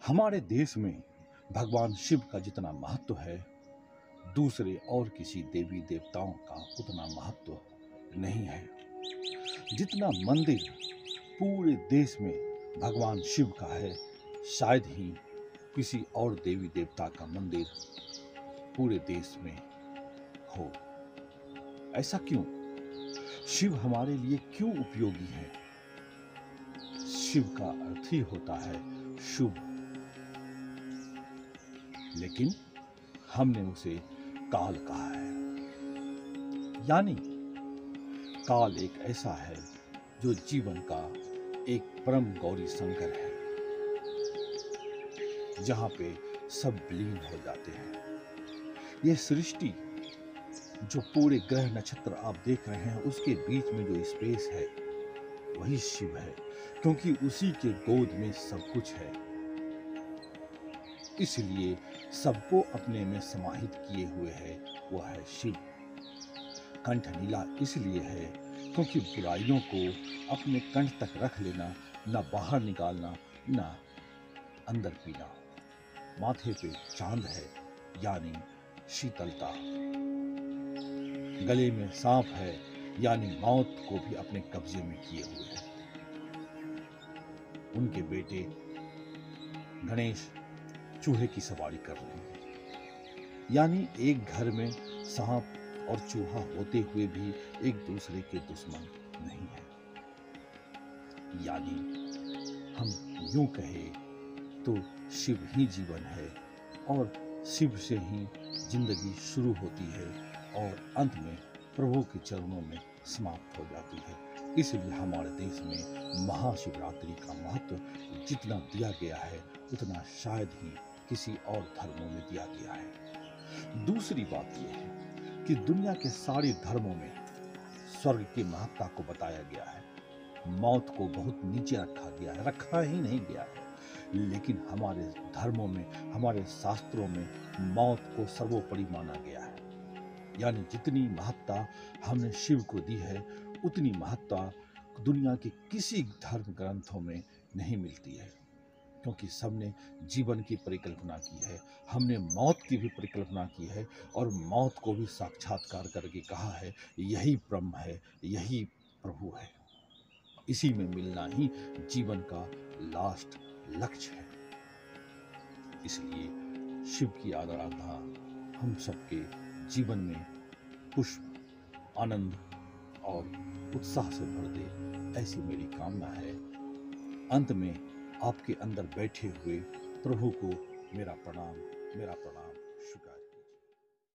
हमारे देश में भगवान शिव का जितना महत्व है, दूसरे और किसी देवी देवताओं का उतना महत्व नहीं है। जितना मंदिर पूरे देश में भगवान शिव का है, शायद ही किसी और देवी देवता का मंदिर पूरे देश में हो। ऐसा क्यों? शिव हमारे लिए क्यों उपयोगी है? शिव का अर्थ ही होता है शुभ, लेकिन हमने उसे काल कहा है। यानी काल एक ऐसा है जो जीवन का एक परम गौरी शंकर है, जहां पे सब विलीन हो जाते हैं। यह सृष्टि, जो पूरे ग्रह नक्षत्र आप देख रहे हैं, उसके बीच में जो स्पेस है वही शिव है, क्योंकि उसी के गोद में सब कुछ है। इसलिए सबको अपने में समाहित किए हुए है वह है शिव। कंठ नीला इसलिए है क्योंकि बुराइयों को अपने कंठ तक रख लेना, न बाहर निकालना, न अंदर पीना। माथे पे चांद है यानी शीतलता। गले में सांप है यानी मौत को भी अपने कब्जे में किए हुए है। उनके बेटे गणेश चूहे की सवारी कर रहे हैं, यानी एक घर में सांप और चूहा होते हुए भी एक दूसरे के दुश्मन नहीं है। यानी हम यूं कहें तो शिव ही जीवन है और शिव से ही जिंदगी शुरू होती है और अंत में प्रभु के चरणों में समाप्त हो जाती है। इसलिए हमारे देश में महाशिवरात्रि का महत्व जितना दिया गया है उतना शायद ही किसी और धर्मों में दिया गया है। दूसरी बात यह है कि दुनिया के सारे धर्मों में स्वर्ग की महत्ता को बताया गया है, मौत को बहुत नीचे रखा गया है, रखा ही नहीं गया है। लेकिन हमारे धर्मों में, हमारे शास्त्रों में मौत को सर्वोपरि माना गया है। यानी जितनी महत्ता हमने शिव को दी है उतनी महत्ता दुनिया के किसी धर्म ग्रंथों में नहीं मिलती है, क्योंकि सबने जीवन की परिकल्पना की है, हमने मौत की भी परिकल्पना की है और मौत को भी साक्षात्कार करके कहा है यही ब्रह्म है, यही प्रभु है। इसी में मिलना ही जीवन का लास्ट लक्ष्य है। इसलिए शिव की आराधना हम सबके जीवन में पुष्प, आनंद और उत्साह से भर दे, ऐसी मेरी कामना है। अंत में आपके अंदर बैठे हुए प्रभु को मेरा प्रणाम, शुक्राना।